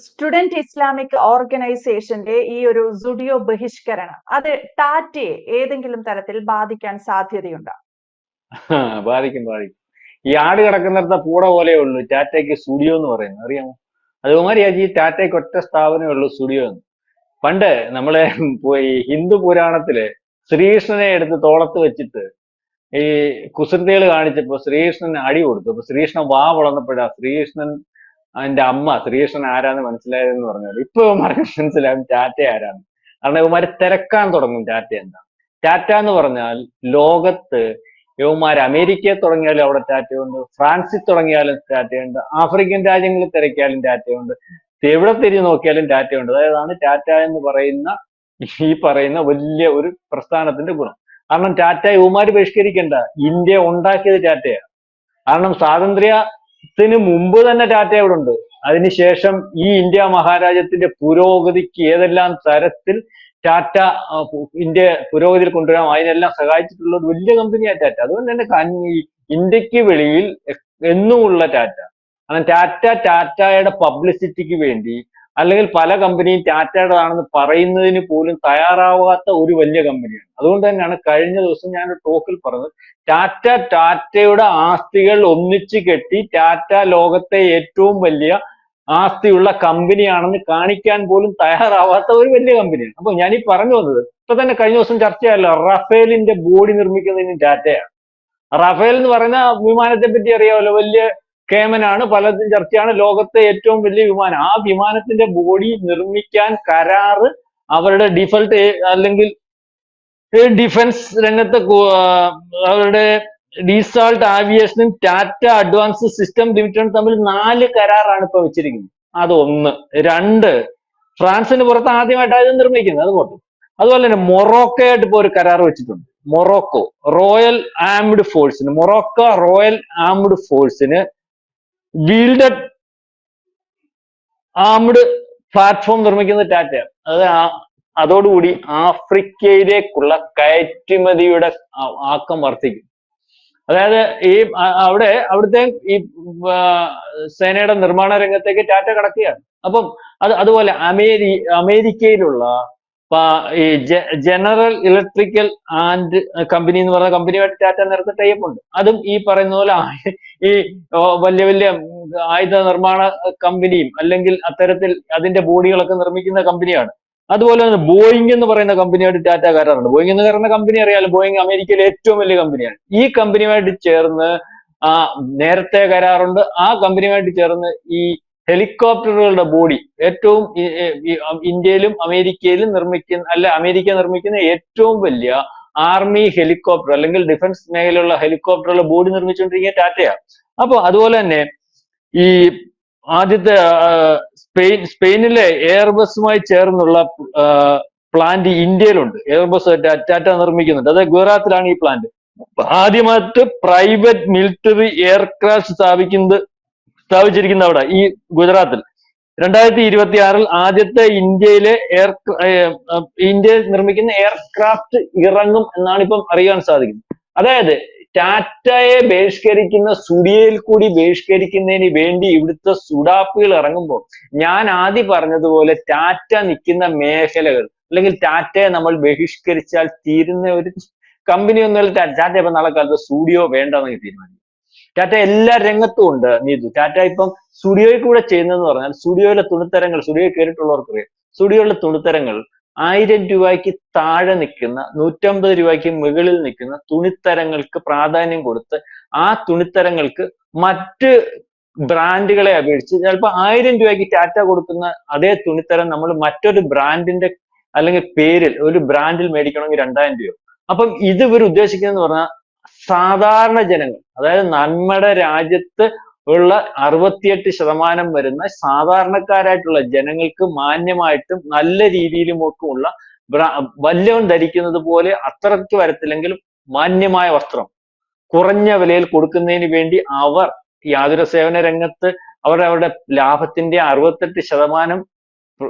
Student Islamic ഓർഗനൈസേഷന്റെ ഈ ഒരു സുഡിയോ ബഹിഷ്കരണം അത് ടാറ്റയെ ഏതെങ്കിലും തരത്തിൽ ബാധിക്കാൻ സാധ്യതയുണ്ടോ? ബാധിക്കും ബാധിക്കും. ഈ ആട് കിടക്കുന്നിടത്ത പൂട പോലെ ഉള്ളൂ ടാറ്റയ്ക്ക് സ്റ്റുഡിയോ എന്ന് പറയുന്നത്, അറിയാമോ? അതുമാതിരി ഈ ടാറ്റയ്ക്ക് ഒറ്റ സ്ഥാപനമേ ഉള്ളൂ, സ്റ്റുഡിയോ എന്ന്. പണ്ട് നമ്മളെ ഈ ഹിന്ദു പുരാണത്തില് ശ്രീകൃഷ്ണനെ എടുത്ത് തോളത്ത് വെച്ചിട്ട് ഈ കുസൃതികൾ കാണിച്ചപ്പോ ശ്രീകൃഷ്ണന് അടി കൊടുത്തു. അപ്പൊ ശ്രീകൃഷ്ണൻ വാ വളർന്നപ്പോഴാ ശ്രീകൃഷ്ണൻ അതിന്റെ അമ്മ ശ്രീകൃഷ്ണൻ ആരാന്ന് മനസ്സിലായതെന്ന് പറഞ്ഞാൽ ഇപ്പൊ ഇവന്മാർക്ക് മനസ്സിലാകും ടാറ്റ ആരാന്ന്. കാരണം ഇവന്മാര് തിരക്കാൻ തുടങ്ങും ടാറ്റ എന്താ. ടാറ്റ എന്ന് പറഞ്ഞാൽ ലോകത്ത് ഇവന്മാർ അമേരിക്കയിൽ തുടങ്ങിയാലും അവിടെ ടാറ്റയുണ്ട്, ഫ്രാൻസിൽ തുടങ്ങിയാലും ടാറ്റയുണ്ട്, ആഫ്രിക്കൻ രാജ്യങ്ങളിൽ തിരക്കിയാലും ടാറ്റയുണ്ട്, എവിടെ തിരിഞ്ഞു നോക്കിയാലും ടാറ്റയുണ്ട്. അതായതാണ് ടാറ്റ എന്ന് പറയുന്ന ഈ പറയുന്ന വലിയ ഒരു പ്രസ്ഥാനത്തിന്റെ ഗുണം. കാരണം ടാറ്റ ഇവന്മാര് ബഹിഷ്കരിക്കണ്ട, ഇന്ത്യ ഉണ്ടാക്കിയത് ടാറ്റയാണ്. കാരണം സ്വാതന്ത്ര്യത്തിന് മുമ്പ് തന്നെ ടാറ്റ ഇവിടെ ഉണ്ട്. അതിനുശേഷം ഈ ഇന്ത്യ മഹാരാജ്യത്തിന്റെ പുരോഗതിക്ക് ഏതെല്ലാം തരത്തിൽ ടാറ്റ ഇന്ത്യ പുരോഗതിയിൽ കൊണ്ടുവരാം അതിനെല്ലാം സഹായിച്ചിട്ടുള്ള ഒരു വലിയ കമ്പനിയാണ് ടാറ്റ. അതുകൊണ്ട് തന്നെ ഇന്ത്യക്ക് വെളിയിൽ എന്നുമുള്ള ടാറ്റ. കാരണം ടാറ്റയുടെ പബ്ലിസിറ്റിക്ക് വേണ്ടി അല്ലെങ്കിൽ പല കമ്പനിയും ടാറ്റയുടേതാണെന്ന് പറയുന്നതിന് പോലും തയ്യാറാവാത്ത ഒരു വലിയ കമ്പനിയാണ്. അതുകൊണ്ട് തന്നെയാണ് കഴിഞ്ഞ ദിവസം ഞാൻ ഒരു ടോക്കിൽ പറഞ്ഞത്, ടാറ്റയുടെ ആസ്തികൾ ഒന്നിച്ചു കെട്ടി ടാറ്റ ലോകത്തെ ഏറ്റവും വലിയ ആസ്തിയുള്ള കമ്പനിയാണെന്ന് കാണിക്കാൻ പോലും തയ്യാറാവാത്ത ഒരു വലിയ കമ്പനിയാണ്. അപ്പൊ ഞാൻ ഈ പറഞ്ഞു വന്നത്, ഇപ്പൊ തന്നെ കഴിഞ്ഞ ദിവസം ചർച്ചയല്ലോ, റഫേലിന്റെ ബോഡി നിർമ്മിക്കുന്നതിന് ടാറ്റയാണ്. റഫേൽ എന്ന് പറയുന്ന വിമാനത്തെ പറ്റി അറിയാമല്ലോ, വലിയ കേമനാണ്, പലതും ചർച്ചയാണ്, ലോകത്തെ ഏറ്റവും വലിയ വിമാനം. ആ വിമാനത്തിന്റെ ബോഡി നിർമ്മിക്കാൻ കരാറ് അവരുടെ ഡിഫൾട്ട് അല്ലെങ്കിൽ ഡിഫൻസ് രംഗത്ത് അവരുടെ ഡീസാൾട്ട് ആവിയേഷനും ടാറ്റ അഡ്വാൻസ് സിസ്റ്റം ലിമിറ്റഡും തമ്മിൽ 4 കരാറാണ് ഇപ്പൊ വെച്ചിരിക്കുന്നത്. അതൊന്ന്. 2, ഫ്രാൻസിന് പുറത്ത് ആദ്യമായിട്ടാണ് ഇത് നിർമ്മിക്കുന്നത്, അത് പോട്ടെ. അതുപോലെ തന്നെ മൊറോക്കോയായിട്ട് ഇപ്പൊ ഒരു കരാർ വെച്ചിട്ടുണ്ട്. മൊറോക്കോ റോയൽ ആംഡ് ഫോഴ്സിന്, മൊറോക്കോ റോയൽ ആംഡ് ഫോഴ്സിന് വീൽഡഡ് ആംഡ് പ്ലാറ്റ്ഫോം നിർമ്മിക്കുന്നത് ടാറ്റയാണ്. അതോടുകൂടി ആഫ്രിക്കയിലേക്കുള്ള കയറ്റുമതിയുടെ ആക്കം വർദ്ധിക്കും. അതായത് ഈ അവിടുത്തെ ഈ സേനയുടെ നിർമ്മാണ രംഗത്തേക്ക് ടാറ്റ കടക്കുകയാണ്. അപ്പം അതുപോലെ അമേരിക്കയിലുള്ള ഈ ജനറൽ ഇലക്ട്രിക്കൽ ആൻഡ് കമ്പനി എന്ന് പറയുന്ന കമ്പനിയുമായിട്ട് ടാറ്റ നേരത്തെ ടൈപ്പ് ഉണ്ട്. അതും ഈ പറയുന്ന പോലെ ഈ വലിയ വലിയ ആയുധ നിർമ്മാണ കമ്പനിയും അല്ലെങ്കിൽ അത്തരത്തിൽ അതിന്റെ ബോഡികളൊക്കെ നിർമ്മിക്കുന്ന കമ്പനിയാണ്. അതുപോലെ തന്നെ ബോയിങ് എന്ന് പറയുന്ന കമ്പനിയായിട്ട് ടാറ്റ കരാറുണ്ട്. ബോയിങ് എന്ന് പറയുന്ന കമ്പനി അറിയാലോ, ബോയിങ് അമേരിക്കയിലെ ഏറ്റവും വലിയ കമ്പനിയാണ്. ഈ കമ്പനിയുമായിട്ട് ചേർന്ന് നേരത്തെ കരാറുണ്ട്. ആ കമ്പനിയുമായിട്ട് ചേർന്ന് ഈ ഹെലികോപ്റ്ററുകളുടെ ബോഡി ഏറ്റവും ഇന്ത്യയിലും അമേരിക്കയിലും അമേരിക്ക നിർമ്മിക്കുന്ന ഏറ്റവും വലിയ ആർമി ഹെലികോപ്റ്റർ അല്ലെങ്കിൽ ഡിഫൻസ് മേഖലയിലുള്ള ഹെലികോപ്റ്ററുകളുടെ ബോഡി നിർമ്മിച്ചുകൊണ്ടിരിക്കുന്ന ടാറ്റയാണ്. അപ്പൊ അതുപോലെ തന്നെ ഈ ആദ്യത്തെ സ്പെയിനിലെ എയർബസുമായി ചേർന്നുള്ള പ്ലാന്റ് ഇന്ത്യയിലുണ്ട്. എയർബസ് ടാറ്റ നിർമ്മിക്കുന്നുണ്ട്. അത് ഗുജറാത്തിലാണ് ഈ പ്ലാന്റ്. ആദ്യമായിട്ട് പ്രൈവറ്റ് മിലിറ്ററി എയർക്രാഫ്റ്റ് സ്ഥാപിച്ചിരിക്കുന്ന അവിടെ ഈ ഗുജറാത്തിൽ 2026 ആദ്യത്തെ ഇന്ത്യയിൽ നിർമ്മിക്കുന്ന എയർക്രാഫ്റ്റ് ഇറങ്ങും എന്നാണ് ഇപ്പം അറിയാൻ സാധിക്കുന്നത്. അതായത് ടാറ്റയെ ബഹിഷ്കരിക്കുന്ന സ്റ്റുഡിയോയിൽ കൂടി ബഹിഷ്കരിക്കുന്നതിന് വേണ്ടി ഇവിടുത്തെ സുഡാപ്പികൾ ഇറങ്ങുമ്പോൾ ഞാൻ ആദ്യം പറഞ്ഞതുപോലെ ടാറ്റ നിൽക്കുന്ന മേഖലകൾ അല്ലെങ്കിൽ ടാറ്റയെ നമ്മൾ ബഹിഷ്കരിച്ചാൽ തീരുന്ന ഒരു കമ്പനി ഒന്നുമല്ല ടാറ്റ. ഇപ്പൊ നാളെ കാലത്ത് സ്റ്റുഡിയോ വേണ്ടെന്ന് തീരുമാനിക്കും. ടാറ്റ എല്ലാ രംഗത്തും ഉണ്ട് നീതു. ടാറ്റ ഇപ്പം സ്റ്റുഡിയോയിൽ കൂടെ ചെയ്യുന്നതെന്ന് പറഞ്ഞാൽ സ്റ്റുഡിയോയിലെ തുണിത്തരങ്ങൾ, സ്റ്റുഡിയോ കയറിയിട്ടുള്ളവർക്ക് അറിയാം, സ്റ്റുഡിയോയിലെ തുണിത്തരങ്ങൾ 1000 രൂപയ്ക്ക് താഴെ നിൽക്കുന്ന 150 രൂപയ്ക്ക് മുകളിൽ നിൽക്കുന്ന തുണിത്തരങ്ങൾക്ക് പ്രാധാന്യം കൊടുത്ത് ആ തുണിത്തരങ്ങൾക്ക് മറ്റ് ബ്രാൻഡുകളെ അപേക്ഷിച്ച് ചിലപ്പോൾ 1000 രൂപയ്ക്ക് ടാറ്റ കൊടുക്കുന്ന അതേ തുണിത്തരം നമ്മൾ മറ്റൊരു ബ്രാൻഡിന്റെ അല്ലെങ്കിൽ പേരിൽ ഒരു ബ്രാൻഡിൽ മേടിക്കണമെങ്കിൽ 2000 രൂപ. അപ്പം ഇത് ഇവർ ഉദ്ദേശിക്കുന്നതെന്ന് പറഞ്ഞാൽ സാധാരണ ജനങ്ങൾ, അതായത് നമ്മുടെ രാജ്യത്ത് ഉള്ള 68% വരുന്ന സാധാരണക്കാരായിട്ടുള്ള ജനങ്ങൾക്ക് മാന്യമായിട്ടും നല്ല രീതിയിലും ഒക്കെ ഉള്ള വല്ലവൻ ധരിക്കുന്നത് പോലെ അത്രയ്ക്ക് വരത്തില്ലെങ്കിലും മാന്യമായ വസ്ത്രം കുറഞ്ഞ വിലയിൽ കൊടുക്കുന്നതിന് വേണ്ടി അവർ യാതൊരു സേവന രംഗത്ത് അവരുടെ ലാഭത്തിന്റെ 68%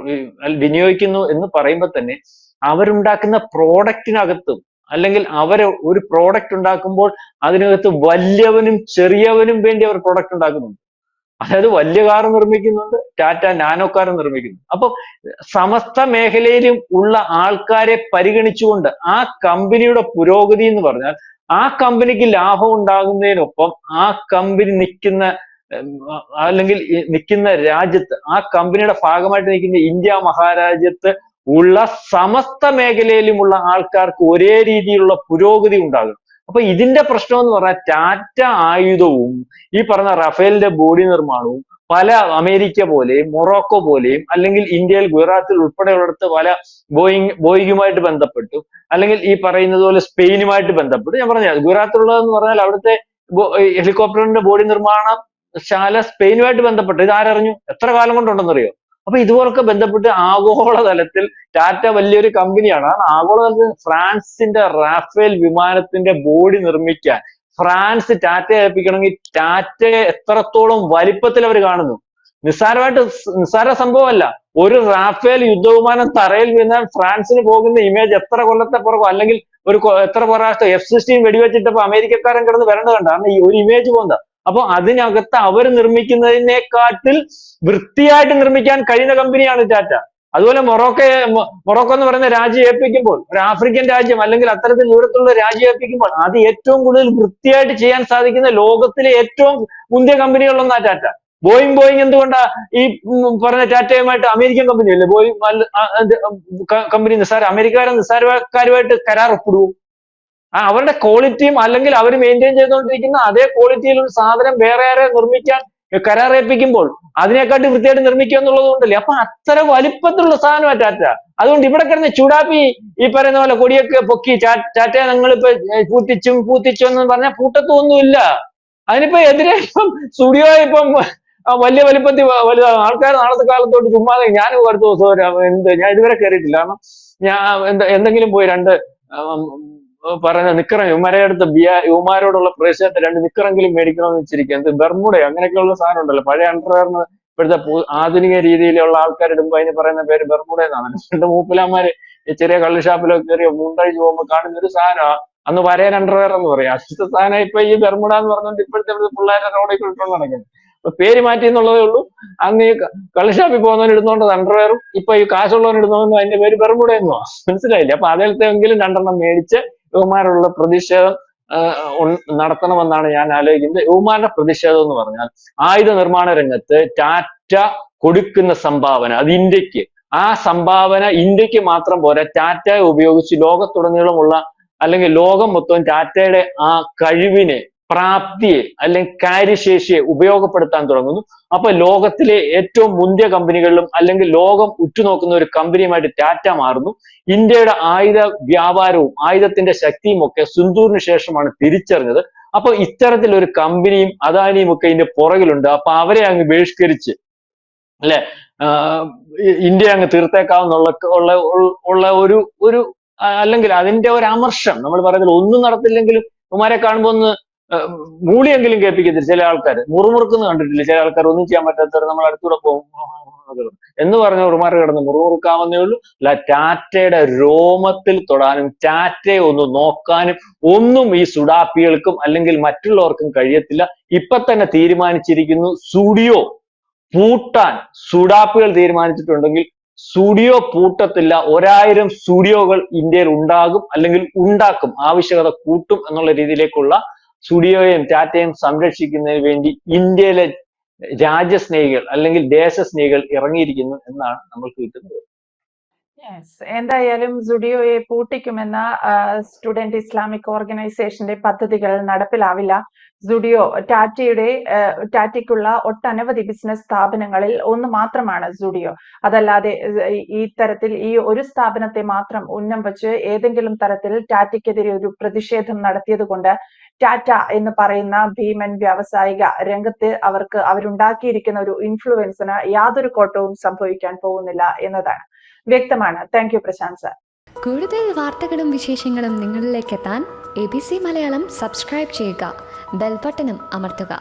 വിനിയോഗിക്കുന്നു എന്ന് പറയുമ്പോൾ തന്നെ അവരുണ്ടാക്കുന്ന പ്രോഡക്റ്റിനകത്തും അല്ലെങ്കിൽ അവർ ഒരു പ്രോഡക്റ്റ് ഉണ്ടാക്കുമ്പോൾ അതിനകത്ത് വലിയവനും ചെറിയവനും വേണ്ടി അവർ പ്രോഡക്റ്റ് ഉണ്ടാക്കുന്നുണ്ട്. അതായത് വലിയ കാർ നിർമ്മിക്കുന്നുണ്ട്, ടാറ്റ നാനോ കാർ നിർമ്മിക്കുന്നു. അപ്പൊ സമസ്ത മേഖലയിലും ഉള്ള ആൾക്കാരെ പരിഗണിച്ചുകൊണ്ട് ആ കമ്പനിയുടെ പുരോഗതി എന്ന് പറഞ്ഞാൽ ആ കമ്പനിക്ക് ലാഭം ഉണ്ടാകുന്നതിനൊപ്പം ആ കമ്പനി നിൽക്കുന്ന അല്ലെങ്കിൽ നിൽക്കുന്ന രാജ്യത്ത്, ആ കമ്പനിയുടെ ഭാഗമായിട്ട് നിൽക്കുന്ന ഇന്ത്യ മഹാരാജ്യത്ത് ഉള്ള സമസ്ത മേഖലയിലുമുള്ള ആൾക്കാർക്ക് ഒരേ രീതിയിലുള്ള പുരോഗതി ഉണ്ടാകും. അപ്പൊ ഇതിന്റെ പ്രശ്നം എന്ന് പറഞ്ഞാൽ ടാറ്റ ആയുധവും ഈ പറഞ്ഞ റഫേലിന്റെ ബോഡി നിർമ്മാണവും പല അമേരിക്ക പോലെയും മൊറോക്കോ പോലെയും അല്ലെങ്കിൽ ഇന്ത്യയിൽ ഗുജറാത്തിൽ ഉൾപ്പെടെയുള്ളിടത്ത് പല ബോയിങ്ങുമായിട്ട് ബന്ധപ്പെട്ടു, അല്ലെങ്കിൽ ഈ പറയുന്നത് പോലെ സ്പെയിനുമായിട്ട് ബന്ധപ്പെട്ടു. ഞാൻ പറഞ്ഞ ഗുജറാത്തിലുള്ളതെന്ന് പറഞ്ഞാൽ അവിടുത്തെ ഹെലികോപ്റ്ററിന്റെ ബോഡി നിർമ്മാണ ശാല സ്പെയിനുമായിട്ട് ബന്ധപ്പെട്ടു. ഇത് ആരറിഞ്ഞു? എത്ര കാലം കൊണ്ടുണ്ടെന്നറിയോ? അപ്പൊ ഇതുപോലൊക്കെ ബന്ധപ്പെട്ട് ആഗോളതലത്തിൽ ടാറ്റ വലിയൊരു കമ്പനിയാണ്. ആഗോളതലത്തിൽ ഫ്രാൻസിന്റെ റാഫേൽ വിമാനത്തിന്റെ ബോഡി നിർമ്മിക്കാൻ ഫ്രാൻസ് ടാറ്റയെ ഏൽപ്പിക്കണമെങ്കിൽ ടാറ്റയെ എത്രത്തോളം വലിപ്പത്തിൽ അവർ കാണുന്നു. നിസ്സാര സംഭവമല്ല. ഒരു റാഫേൽ യുദ്ധവിമാനം തറയിൽ വീണാൽ ഫ്രാൻസിന് പോകുന്ന ഇമേജ് എത്ര കൊല്ലത്തെ പുറകോ, അല്ലെങ്കിൽ എത്ര പ്രാവശ്യം F-16 വെടിവെച്ചിട്ടപ്പോ അമേരിക്കക്കാരൻ കിടന്ന് വരേണ്ടത് കണ്ട. കാരണം ഈ ഒരു ഇമേജ് പോകുന്ന. അപ്പൊ അതിനകത്ത് അവർ നിർമ്മിക്കുന്നതിനെക്കാട്ടിൽ വൃത്തിയായിട്ട് നിർമ്മിക്കാൻ കഴിയുന്ന കമ്പനിയാണ് ടാറ്റ. അതുപോലെ മൊറോക്കോ എന്ന് പറയുന്ന രാജ്യം ഏൽപ്പിക്കുമ്പോൾ, ഒരു ആഫ്രിക്കൻ രാജ്യം അല്ലെങ്കിൽ അത്തരത്തിൽ ദൂരത്തുള്ള രാജ്യം ഏൽപ്പിക്കുമ്പോൾ അത് ഏറ്റവും കൂടുതൽ വൃത്തിയായിട്ട് ചെയ്യാൻ സാധിക്കുന്ന ലോകത്തിലെ ഏറ്റവും മുന്തിയ കമ്പനികളൊന്നാ ടാറ്റ. ബോയിങ് എന്തുകൊണ്ടാ ഈ പറഞ്ഞ ടാറ്റയുമായിട്ട് അമേരിക്കൻ കമ്പനിയല്ലേ ബോയിങ് കമ്പനി നിസ്സാരക്കാരുമായിട്ട് കരാർ ഒപ്പിടുവോ? അവരുടെ ക്വാളിറ്റിയും അല്ലെങ്കിൽ അവർ മെയിൻറ്റെയിൻ ചെയ്തുകൊണ്ടിരിക്കുന്ന അതേ ക്വാളിറ്റിയിൽ ഒരു സാധനം വേറെ ആരെ നിർമ്മിക്കാൻ കരാറേൽപ്പിക്കുമ്പോൾ അതിനെക്കാട്ടി വൃത്തിയായിട്ട് നിർമ്മിക്കുക എന്നുള്ളത് കൊണ്ടല്ലേ. അപ്പൊ അത്ര വലിപ്പത്തിലുള്ള സാധനമാണ് ടാറ്റ. അതുകൊണ്ട് ഇവിടെ കിടന്ന് ചുടാപ്പി ഈ പറയുന്ന പോലെ കൊടിയൊക്കെ പൊക്കി ടാറ്റ ഞങ്ങളിപ്പോ പൂത്തിച്ചും എന്ന് പറഞ്ഞാൽ പൂട്ടത്തൊന്നുമില്ല. അതിനിപ്പോ എതിരെ ഇപ്പം സ്റ്റുഡിയോ ഇപ്പം വലിയ വലിപ്പത്തിൽ വലുതാകും. ആൾക്കാർ നാളത്തെ കാലത്തോട്ട് ചുമ്മാതെ ഞാനും അടുത്ത ദിവസം ഞാൻ ഇതുവരെ കയറിയിട്ടില്ല. കാരണം ഞാൻ എന്തെങ്കിലും പോയി രണ്ട് പറയുന്ന നിക്കറ യുവമാരെടുത്ത് യുവമാരോടുള്ള പ്രേക്ഷകത്തെ 2 നിക്കറെങ്കിലും മേടിക്കണമെന്ന് വെച്ചിരിക്കുക. എന്ത് ബെർമുഡ അങ്ങനെയൊക്കെയുള്ള സാധനം ഉണ്ടല്ലോ. പഴയ അണ്ടർവെയറിന് ഇപ്പോഴത്തെ ആധുനിക രീതിയിലുള്ള ആൾക്കാർ ഇടുമ്പോ അതിന് പറയുന്ന പേര് ബെർമുഡ എന്നാണ്. രണ്ട് മൂപ്പിലന്മാര് ഈ ചെറിയ കള്ള് ഷാപ്പിലൊക്കെ കയറി മുണ്ടഴിച്ച് പോകുമ്പോൾ കാണുന്ന ഒരു സാധനമാണ്. അന്ന് വരയൻ അണ്ടർവെയർ എന്ന് പറയും. അടുത്ത സാധനം ഇപ്പൊ ഈ ബെർമുഡ എന്ന് പറഞ്ഞുകൊണ്ട് ഇപ്പോഴത്തെ പിള്ളേരെ റോഡിൽ ഇട്ടുകൊണ്ട് നടക്കുന്നത്. അപ്പൊ പേര് മാറ്റി എന്നുള്ളതേ ഉള്ളൂ. അന്ന് ഈ കള്ള് ഷാപ്പിൽ പോകുന്നവൻ ഇടുന്നോണ്ട് അണ്ടർവെയറും ഇപ്പൊ ഈ കാശുള്ളവൻ ഇടുന്നവനും അതിന്റെ പേര് ബെർമുഡ എന്നുവാ. മനസ്സിലായില്ലേ? അപ്പൊ അതിലത്തെങ്കിലും 2 മേടിച്ച് യുവമാരുള്ള പ്രതിഷേധം നടത്തണമെന്നാണ് ഞാൻ ആലോചിക്കുന്നത്. യുവമാരുടെ പ്രതിഷേധം എന്ന് പറഞ്ഞാൽ ആയുധ നിർമ്മാണ രംഗത്ത് ടാറ്റ കൊടുക്കുന്ന സംഭാവന അത് ഇന്ത്യക്ക്, ആ സംഭാവന ഇന്ത്യക്ക് മാത്രം പോരാ, ടാറ്റയെ ഉപയോഗിച്ച് ലോകത്തുടനീളമുള്ള അല്ലെങ്കിൽ ലോകം മൊത്തം ടാറ്റയുടെ ആ കഴിവിനെ, പ്രാപ്തിയെ അല്ലെങ്കിൽ കാര്യശേഷിയെ ഉപയോഗപ്പെടുത്താൻ തുടങ്ങുന്നു. അപ്പൊ ലോകത്തിലെ ഏറ്റവും മുന്തിയ കമ്പനികളിലും അല്ലെങ്കിൽ ലോകം ഉറ്റുനോക്കുന്ന ഒരു കമ്പനിയുമായിട്ട് ടാറ്റ മാറുന്നു. ഇന്ത്യയുടെ ആയുധ വ്യാപാരവും ആയുധത്തിന്റെ ശക്തിയും ഒക്കെ സിന്ധൂറിന് ശേഷമാണ് തിരിച്ചറിഞ്ഞത്. അപ്പൊ ഇത്തരത്തിലൊരു കമ്പനിയും അദാനിയും ഒക്കെ ഇതിന്റെ പുറകിലുണ്ട്. അപ്പൊ അവരെ അങ്ങ് ബഹിഷ്കരിച്ച് അല്ലെ ഇന്ത്യ അങ്ങ് തീർത്തേക്കാവുന്നുള്ള ഒരു അല്ലെങ്കിൽ അതിന്റെ ഒരു അമർഷം നമ്മൾ പറയുന്നത് ഒന്നും നടത്തില്ലെങ്കിലും ഉമാരെ കാണുമ്പോ ഒന്ന് മൂളിയെങ്കിലും കേൾപ്പിക്കത്തില്ല ചില ആൾക്കാർ. മുറുമുറുക്കുന്ന കണ്ടിട്ടില്ല ചില ആൾക്കാർ, ഒന്നും ചെയ്യാൻ പറ്റാത്തവർ നമ്മൾ അടുത്തൂടെ പോകും എന്ന് പറഞ്ഞ ഉറുമാർ കിടന്ന് മുറുമുറുക്കാവുന്നേ ഉള്ളൂ. അല്ല ടാറ്റയുടെ രോമത്തിൽ തൊടാനും ടാറ്റയെ ഒന്ന് നോക്കാനും ഒന്നും ഈ സുഡാപ്പികൾക്കും അല്ലെങ്കിൽ മറ്റുള്ളവർക്കും കഴിയത്തില്ല. ഇപ്പൊ തന്നെ തീരുമാനിച്ചിരിക്കുന്നു സ്റ്റുഡിയോ പൂട്ടാൻ. സുഡാപ്പികൾ തീരുമാനിച്ചിട്ടുണ്ടെങ്കിൽ സ്റ്റുഡിയോ പൂട്ടത്തില്ല. 1000 സ്റ്റുഡിയോകൾ ഇന്ത്യയിൽ ഉണ്ടാകും അല്ലെങ്കിൽ ഉണ്ടാക്കും, ആവശ്യകത കൂട്ടും എന്നുള്ള രീതിയിലേക്കുള്ള സ്റ്റുഡിയോയും ടാറ്റയും സംരക്ഷിക്കുന്നതിന് വേണ്ടി ഇന്ത്യയിലെ രാജ്യസ്നേഹികൾ അല്ലെങ്കിൽ ദേശസ്നേഹികൾ ഇറങ്ങിയിരിക്കുന്നു എന്നാണ് നമ്മൾക്ക് കിട്ടുന്നത്. എന്തായാലും സുഡിയോയെ പൂട്ടിക്കുമെന്ന സ്റ്റുഡന്റ് ഇസ്ലാമിക് ഓർഗനൈസേഷന്റെ പദ്ധതികൾ നടപ്പിലാവില്ല. സുഡിയോ ടാറ്റയ്ക്കുള്ള ഒട്ടനവധി ബിസിനസ് സ്ഥാപനങ്ങളിൽ ഒന്ന് മാത്രമാണ് സുഡിയോ. അതല്ലാതെ ഈ തരത്തിൽ ഈ ഒരു സ്ഥാപനത്തെ മാത്രം ഉന്നം വെച്ച് ഏതെങ്കിലും തരത്തിൽ ടാറ്റയ്ക്കെതിരെ ഒരു പ്രതിഷേധം നടത്തിയത് കൊണ്ട് ടാറ്റ എന്ന് പറയുന്ന ഭീമൻ വ്യാവസായിക രംഗത്ത് അവരുണ്ടാക്കിയിരിക്കുന്ന ഒരു ഇൻഫ്ലുവൻസിന് യാതൊരു കോട്ടവും സംഭവിക്കാൻ പോകുന്നില്ല എന്നതാണ് വ്യക്തമാണ്. Thank you Prashant sir. കൂടുതൽ വാർത്തകളും വിശേഷങ്ങളും നിങ്ങളിലേക്ക് എത്താൻ ABC മലയാളം സബ്സ്ക്രൈബ് ചെയ്യുക, ബെൽ ബട്ടണും അമർത്തുക.